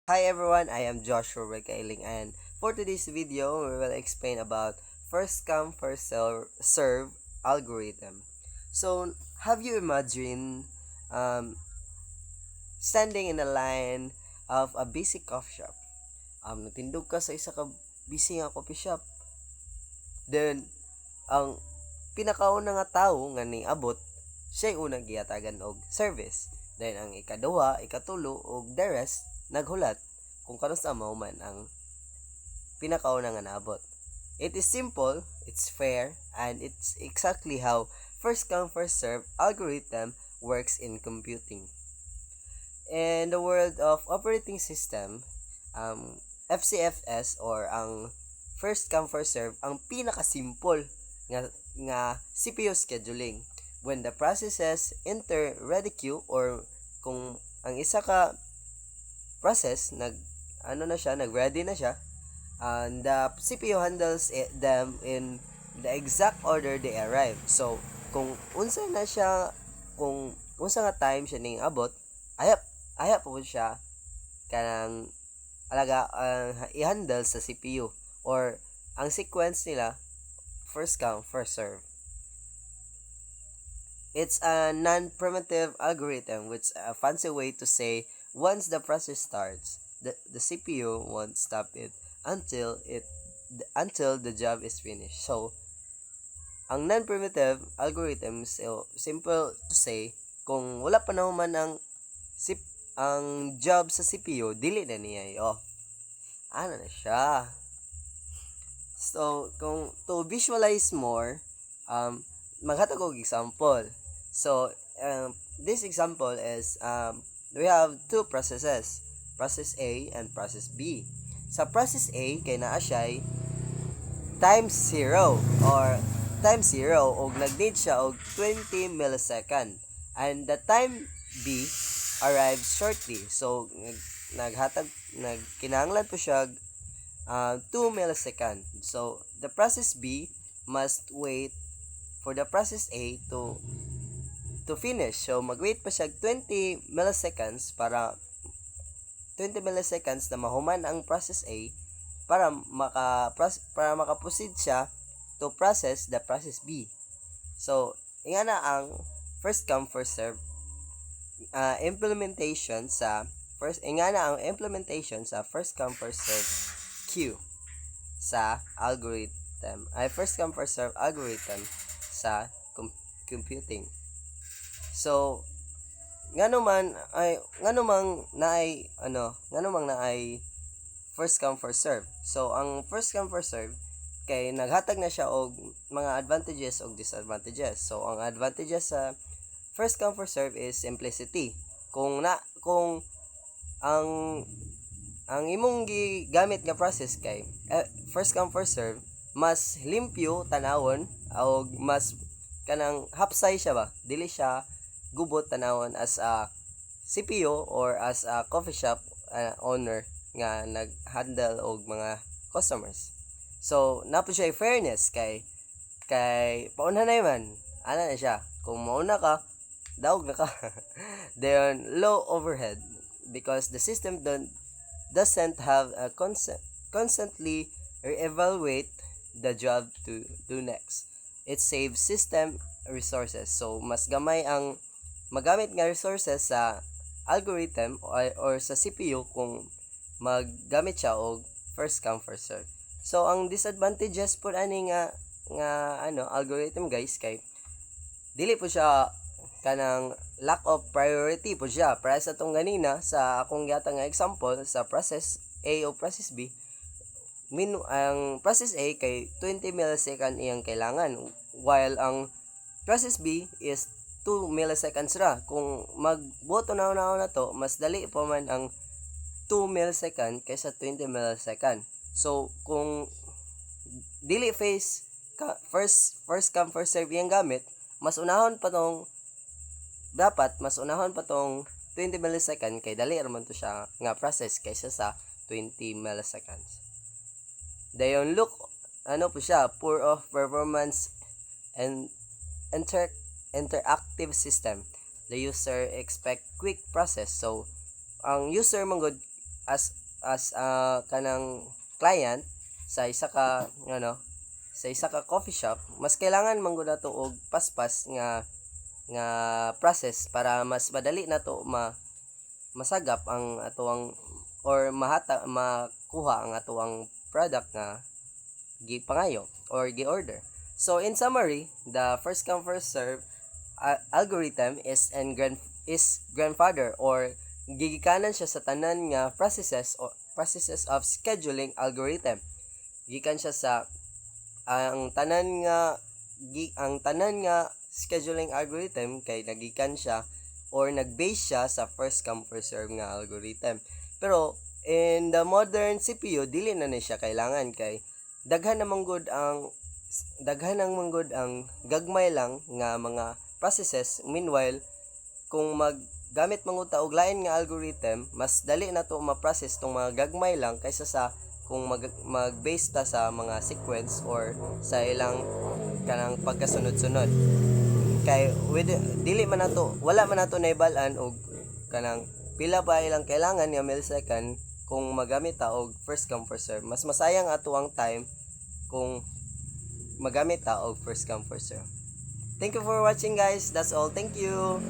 Hi everyone, I am Joshua Regaling, and for today's video, we will explain about first come first serve algorithm. So, have you imagined um, standing in a line of a busy coffee shop? Natindog ka sa isa ka busy nga coffee shop. Then, ang pinakauna nga tawo nga niabot, siya'y unang gihatagan og service. Then, ang ikaduha, ikatulo, og the rest, naghulat kung kanusta mao man ang pinakauna nga naabot. It is simple, it's fair, and it's exactly how first come first serve algorithm works in computing. In the world of operating system, FCFS or ang first come first serve ang pinaka-simple nga CPU scheduling when the processes enter ready queue or kung ang isa ka process nag ready na siya, and the CPU handles them in the exact order they arrive. So, kung unsa nga time siya ning abot, ayap po siya kanang i-handle sa CPU or ang sequence nila first come first serve. It's a non-primitive algorithm, which a fancy way to say once the process starts, the CPU won't stop it until the job is finished. So, ang non-primitive algorithm is simple to say, kung wala pa naman sip ang job sa CPU, dili na niya i-off. Ano na siya? So, kung to visualize more, maghatag og example. So, this example is we have two processes, process A and process B. Sa process A, kay naa siya'y time 0 or time 0 og nag-need siya og 20 millisecond. And the time B arrives shortly. So, nagkinahanglan po siya 2 millisecond. So, the process B must wait for the process A to finish. So, mag-wait pa siya 20 milliseconds na mahuman ang process A para maka-proceed siya to process the process B. So, ingana ang first come first serve implementation sa first come first serve queue sa first come first serve algorithm sa computing. So, ngano mang naay first come first serve. So, ang first come first serve kay naghatag na siya og mga advantages og disadvantages. So, ang advantages sa first come first serve is simplicity. Kung ang imong gigamit nga process kay first come first serve, mas limpyo tanawon o mas kanang hapsay siya ba, dili siya gubot tanawon as a CPU or as a coffee shop owner nga nag-handle og mga customers. So, napo siya fairness kay pauna na man, ana na siya, kung mauna ka, daog na ka. Then, low overhead because the system doesn't have a constantly re-evaluate the job to do next. It saves system resources. So, mas gamay ang magamit nga resources sa algorithm or sa CPU kung maggamit siya og first come first serve. So, ang disadvantages po ani nga algorithm guys kay dili po siya kanang lack of priority po siya para sa tong ganina sa akong giyata nga example sa process A o process B. Ang process A kay 20 millisecond iyang kailangan while ang process B is 2 milliseconds ra. Kung magboto na to, mas dali pa man ang 2 millisecond kaysa 20 millisecond. So, kung dili first come first serve yung gamit, mas unahon pa tong 20 millisecond kay dali raman to siya nga process kaysa sa 20 milliseconds. Dayon look po siya, poor of performance and interactive system. The user expect quick process. So, ang user man gud kanang client sa isa ka sa isa ka coffee shop, mas kailangan man gud nato og paspas nga process para mas madali nato masagap ang atuang or makuha ang atuang product nga gipangayo or gi-order. So in summary, the first come first serve algorithm is grandfather or gigikanan siya sa tanan nga processes of scheduling algorithm. Gikan siya sa ang tanan nga scheduling algorithm kay nagikan siya or nag-base siya sa first come first serve nga algorithm. Pero in the modern CPU dili na siya kailangan kay daghan na manggod ang gagmay lang nga mga processes. Meanwhile, kung gamit manguta og lain nga algorithm, mas dali na to ma-process tong mga gagmay lang kaysa sa kung mag-base ta sa mga sequence or sa ilang kanang pagkasunod-sunod. Kay wala man nato naibal-an og kanang pila ba ilang kailangan nga millisecond kung magamit ta og first come first serve. Mas masayang ato ang time kung magamit ta og first come first serve. Thank you for watching guys. That's all. Thank you.